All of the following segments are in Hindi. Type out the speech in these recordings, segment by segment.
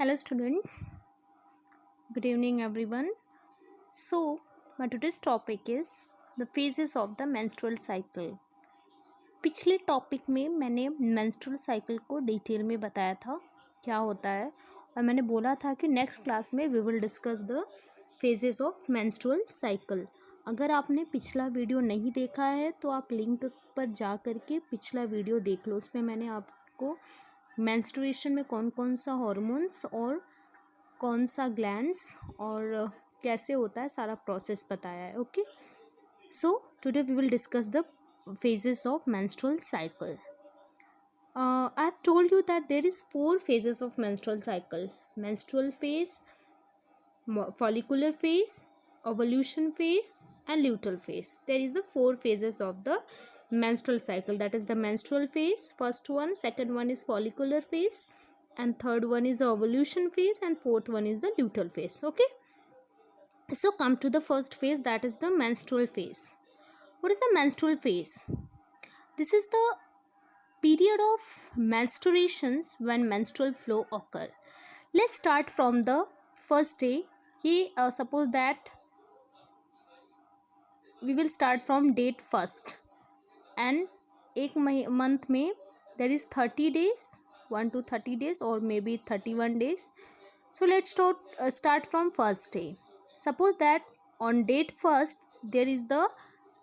Hello students, good evening everyone. So my today's topic is the phases of the menstrual cycle. पिछले टॉपिक में मैंने menstrual cycle को डिटेल में बताया था क्या होता है और मैंने बोला था कि नेक्स्ट क्लास में we will discuss the phases of menstrual cycle. अगर आपने पिछला वीडियो नहीं देखा है तो आप लिंक पर जा कर के पिछला वीडियो देख लो. उसमें मैंने आपको मेंस्ट्रुएशन में कौन कौन सा हॉर्मोन्स और कौन सा ग्लैंड्स और कैसे होता है सारा प्रोसेस बताया है. Okay, so today we will discuss the phases of menstrual cycle. I have told you that there is 4 phases of menstrual cycle: menstrual phase, follicular phase, ovulation phase and luteal phase. There is the 4 phases of the menstrual cycle, that is the menstrual phase, first one, second one is follicular phase, and third one is the ovulation phase, and fourth one is the luteal phase. Okay, so come to the first phase, that is the menstrual phase. What is the menstrual phase? This is the period of menstruations when menstrual flow occur. Let's start from the first day. Suppose that we will start from date first, and एक month में there is 30 days, 1 to 30 days or maybe 31 days. So let's start from first day. Suppose that on date first there is the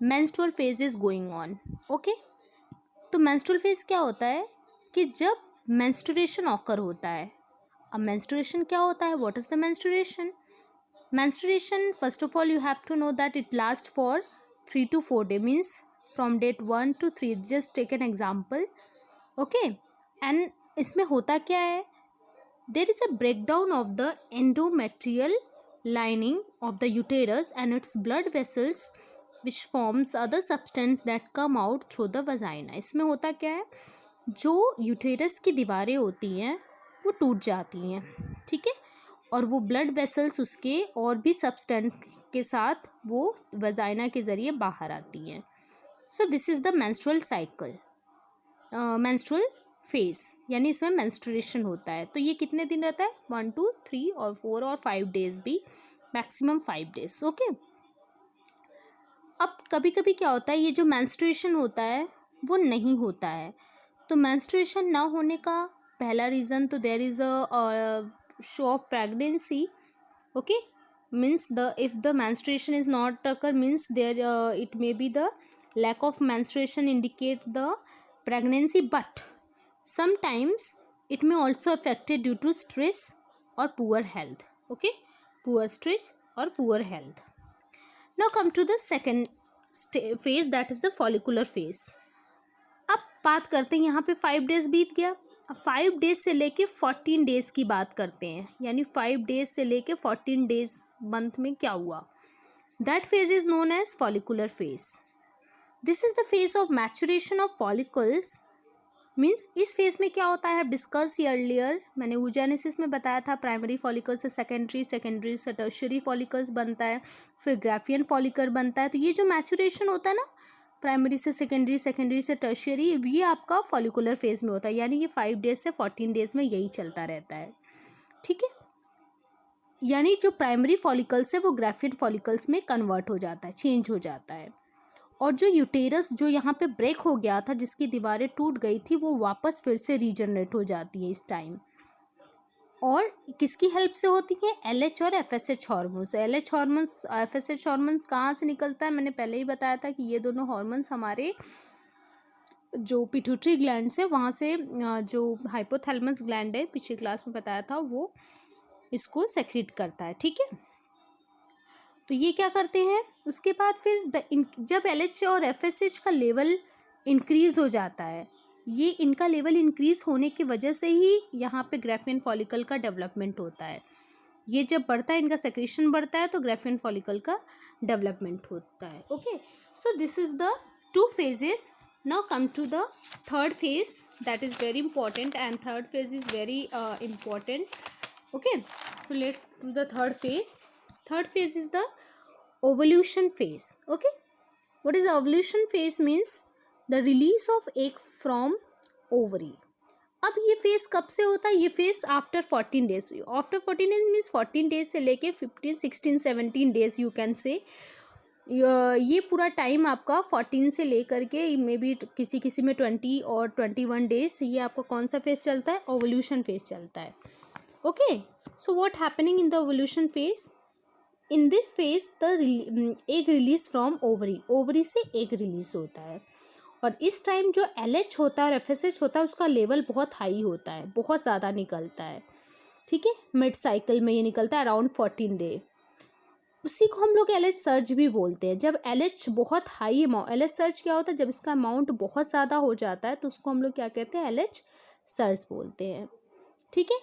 menstrual phase is going on. Okay, तो menstrual phase क्या होता है कि जब menstruation occur होता है. अब menstruation क्या होता है? What is the menstruation? Menstruation, first of all you have to know that it lasts for 3 to 4 days, means from date 1 to 3. Just take an example. Okay, and इसमें होता क्या है? There is a breakdown of the endometrial lining of the uterus and its blood vessels which forms other substance that come out through the vagina. इसमें होता क्या है? जो यूटेरस की दीवारें होती हैं वो टूट जाती हैं, ठीक है, और वो ब्लड वेसल्स उसके और भी सब्सटेंस के साथ वो वजाइना के ज़रिए बाहर आती हैं. So this is the menstrual cycle, menstrual phase, यानी इसमें मेंस्ट्रुएशन होता है. तो ये कितने दिन रहता है? 1 2 3 और 4 और 5 डेज भी, मैक्सिमम 5 डेज. ओके, अब कभी कभी क्या होता है, ये जो मेंस्ट्रुएशन होता है वो नहीं होता है. तो मेंस्ट्रुएशन ना होने का पहला रीज़न तो there is a show of pregnancy. Okay, means if the menstruation is not occur, means there it may be the lack of menstruation indicate the pregnancy, but sometimes it may also affected due to stress or poor health. Okay, poor stress or poor health. Now come to the second phase, that is the follicular phase. अब बात करते हैं, यहाँ पे 5 डेज बीत गया. 5 डेज से लेके 14 डेज की बात करते हैं, यानी 5 डेज से लेके 14 डेज मंथ में क्या हुआ? That phase is known as follicular phase. This is the phase of maturation of follicles. Means इस फेज में क्या होता है, डिस्कस अर्लियर, मैंने oogenesis में बताया था. प्राइमरी फॉलिकल से सेकेंडरी, सेकेंडरी से टर्शियरी फॉलिकल्स बनता है, फिर ग्राफियन फॉलिकल बनता है. तो ये जो मैचुरेशन होता है ना, प्राइमरी से सेकेंडरी, सेकेंडरी से टर्शियरी, ये आपका फॉलिकुलर फेज में होता है, यानी ये 5 डेज से 14 डेज में यही चलता रहता है, ठीक है. यानी जो प्राइमरी फॉलिकल्स है वो ग्राफियन फॉलिकल्स में कन्वर्ट हो जाता है, चेंज हो जाता है. और जो यूटेरस जो यहाँ पे ब्रेक हो गया था, जिसकी दीवारें टूट गई थी, वो वापस फिर से रीजनरेट हो जाती है इस टाइम. और किसकी हेल्प से होती है? LH और FSH hormones. LH hormones, FSH hormones कहाँ से निकलता है? मैंने पहले ही बताया था कि ये दोनों हार्मोन्स हमारे जो पिट्यूटरी ग्लैंड है वहाँ से, जो हाइपोथैलेमस ग्लैंड है, पिछली क्लास में बताया था, वो इसको सेक्रेट करता है, ठीक है. तो ये क्या करते हैं, उसके बाद फिर जब LH और FSH का लेवल इंक्रीज हो जाता है, ये इनका लेवल इंक्रीज होने की वजह से ही यहाँ पे ग्राफियन फॉलिकल का डेवलपमेंट होता है. ये जब बढ़ता है, इनका सेक्रेशन बढ़ता है, तो ग्राफियन फॉलिकल का डेवलपमेंट होता है. Okay, so this is the 2 phases. Now come to the third phase, that is very important, and third phase is very important. Okay, so let's do the third phase. Third phase is the ovulation phase. Okay, what is the ovulation phase? Means the release of egg from ovary. अब ये फेस कब से होता है? ये face after 14 days. After 14 days means 14 days से लेके 15 16 17 डेज यू कैन से। ये पूरा टाइम आपका 14 से लेकर के मे बी किसी किसी में 20 और 21 डेज, ये आपका कौन सा फेज चलता है? ओवल्यूशन फेज चलता है। Okay, so what happening in the ovulation phase? In this phase the egg release from ovary, ovary से एग रिलीज होता है, और इस टाइम जो LH होता है और FSH होता है उसका लेवल बहुत हाई होता है, बहुत ज़्यादा निकलता है। ठीक है, मिड साइकिल में ये निकलता है अराउंड 14 डे। उसी को हम लोग LH सर्ज भी बोलते हैं। जब LH बहुत हाई अमाउंट, LH सर्ज क्या होता है? जब इसका अमाउंट बहुत ज़्यादा हो जाता है तो उसको हम लोग क्या कहते हैं? LH सर्ज बोलते हैं। ठीक है,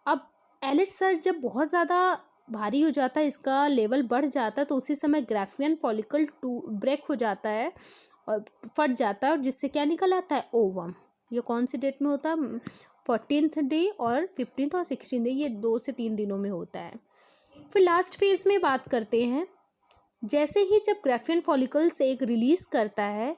अब LH सर्ज जब बहुत ज़्यादा भारी हो जाता है, इसका लेवल बढ़ जाता है, तो उसी समय ग्राफियन फॉलिकल ब्रेक हो जाता है और फट जाता है, और जिससे क्या निकल आता है? ओवम। ये कौन सी डेट में होता है? 14th डे और 15th और 16th डे, ये 2 से 3 दिनों में होता है। फिर लास्ट फेज में बात करते हैं। जैसे ही जब ग्राफियन फॉलिकल्स एक रिलीज करता है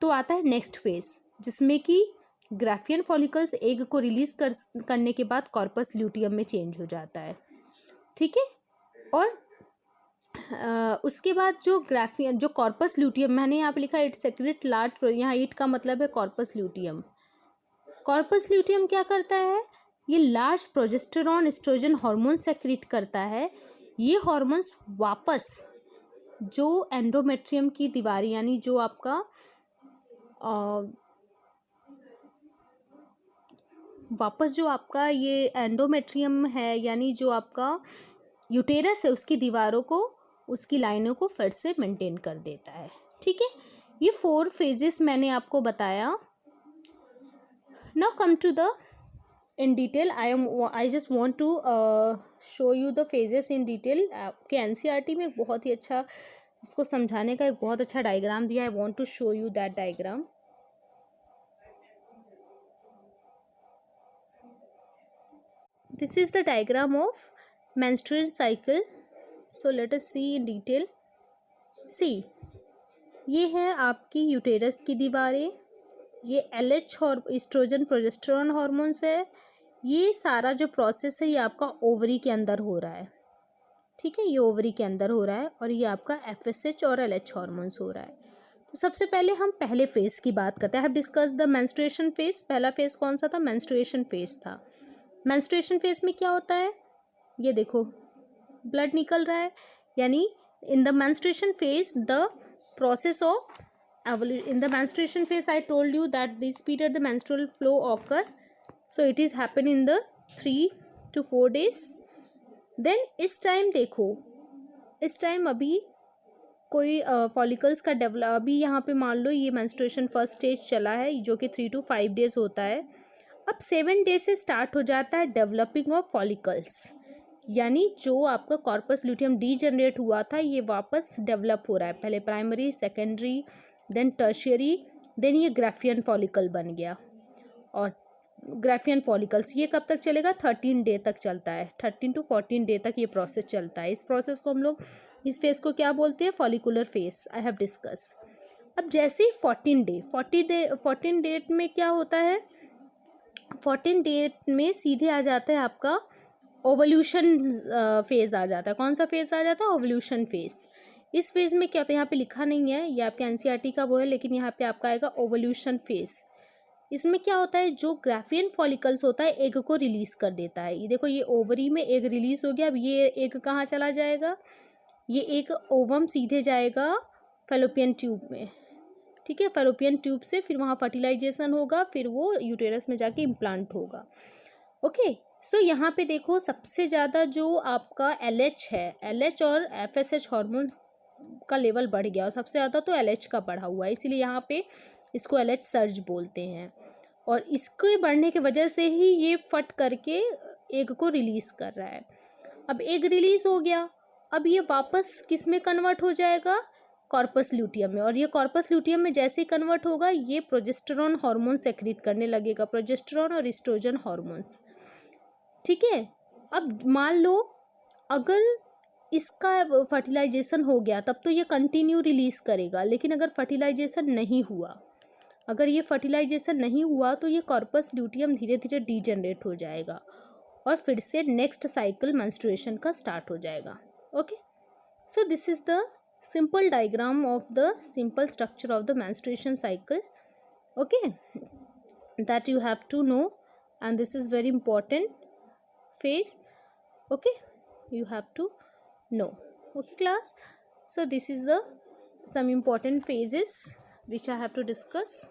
तो आता है नेक्स्ट फेज, जिसमें कि ग्राफियन फॉलिकल्स एग को रिलीज करने के बाद कॉर्पस ल्यूटियम में चेंज हो जाता है। ठीक है, और उसके बाद जो कॉर्पस ल्यूटियम, मैंने यहाँ पे लिखा है इट सेक्रेट लार्ज, यहाँ इट का मतलब है कॉर्पस ल्यूटियम। कॉर्पस ल्यूटियम क्या करता है? ये large progesterone estrogen hormone secrete करता है। ये हार्मोन्स वापस जो एंडोमेट्रियम की दीवार, यानी जो आपका वापस जो आपका ये एंडोमेट्रियम है, यानी जो आपका यूटेरस है, उसकी दीवारों को, उसकी लाइनों को फिर से मेंटेन कर देता है। ठीक है, ये 4 फेजेस मैंने आपको बताया। Now come to the in detail. I just want to show you the phases in detail. आपके NCERT में एक बहुत ही अच्छा इसको समझाने का एक बहुत अच्छा डायग्राम दिया है। I want to show you that diagram. This is the diagram of menstrual cycle. So let us see in detail. See, ये है आपकी यूटेरस की दीवारें, ये LH और एस्ट्रोजन प्रोजेस्टेरॉन हार्मोन्स है। ये सारा जो प्रोसेस है ये आपका ओवरी के अंदर हो रहा है। ठीक है, ये ओवरी के अंदर हो रहा है, और ये आपका FSH और LH हार्मोन्स हो रहा है। तो सबसे पहले हम पहले फेज की बात करते हैं। Have discuss the menstruation phase. पहला फेज कौन सा था? मेंस्ट्रुएशन फेज था। मेंस्ट्रुएशन फेज में क्या होता है? ये देखो, ब्लड निकल रहा है, यानी in the menstruation phase the process of in the menstruation phase I told you that this period the menstrual flow occur, so it is happen in the 3 to 4 days. Then इस टाइम देखो, इस टाइम अभी कोई फॉलिकल्स का डेवलप, अभी यहाँ पे मान लो ये मेंस्ट्रुएशन फर्स्ट स्टेज चला है जो कि 3 to 5 डेज होता है। अब 7 डेज से स्टार्ट हो जाता है डेवलपिंग ऑफ फॉलिकल्स, यानी जो आपका कॉर्पस ल्यूटियम डीजनरेट हुआ था ये वापस डेवलप हो रहा है। पहले primary, secondary, then tertiary, then ये ग्राफियन फॉलिकल बन गया। और ग्राफियन फॉलिकल्स ये कब तक चलेगा? 13 डे तक चलता है। 13 to 14 डे तक ये प्रोसेस चलता है। इस प्रोसेस को हम लोग, इस फेज को क्या बोलते हैं? Follicular phase. I have discuss. अब जैसे ही 14 डेट में क्या होता है? 14 डेट में सीधे आ जाता है आपका ओवल्यूशन फेज आ जाता है। कौन सा फेज आ जाता है? Ovulation phase. इस फेज में क्या होता है? यहाँ पे लिखा नहीं है, ये आपके NCERT का वो है, लेकिन यहाँ पे आपका आएगा ओवल्यूशन फेज। इसमें क्या होता है? जो ग्राफियन फॉलिकल्स होता है एग को रिलीज कर देता है। ये देखो, ये ओवरी में एग रिलीज हो गया। अब ये एग कहाँ चला जाएगा? ये एक ओवम सीधे जाएगा फैलोपियन ट्यूब में। ठीक है, फैलोपियन ट्यूब से फिर वहाँ फर्टिलाइजेशन होगा, फिर वो यूटेरस में जाके इम्प्लांट होगा। ओके, सो यहाँ पे देखो, सबसे ज़्यादा जो आपका LH है, LH और FSH हार्मोन्स का लेवल बढ़ गया, और सबसे ज़्यादा तो LH का बढ़ा हुआ है, इसीलिए यहाँ पे इसको LH सर्ज बोलते हैं। और इसके बढ़ने की वजह से ही ये फट करके एग को रिलीज कर रहा है। अब एग रिलीज हो गया, अब ये वापस किस में कन्वर्ट हो जाएगा? कॉर्पस ल्यूटियम में। और ये कॉर्पस ल्यूटियम में जैसे ही कन्वर्ट होगा ये प्रोजेस्टेरॉन हार्मोन सेक्रेट करने लगेगा, प्रोजेस्टेरॉन और एस्ट्रोजन हार्मोन्स। ठीक है, अब मान लो अगर इसका फर्टिलाइजेशन हो गया तब तो ये कंटिन्यू रिलीज करेगा, लेकिन अगर फर्टिलाइजेशन नहीं हुआ अगर ये फर्टिलाइजेशन नहीं हुआ तो ये कॉर्पस ल्यूटियम धीरे धीरे डीजनरेट हो जाएगा और फिर से नेक्स्ट साइकिल मेंस्ट्रुएशन का स्टार्ट हो जाएगा. Okay, so this is the simple diagram of the simple structure of the menstruation cycle. Okay, that you have to know, and this is very important phase. Okay, you have to know. Okay class, so this is the some important phases which I have to discuss.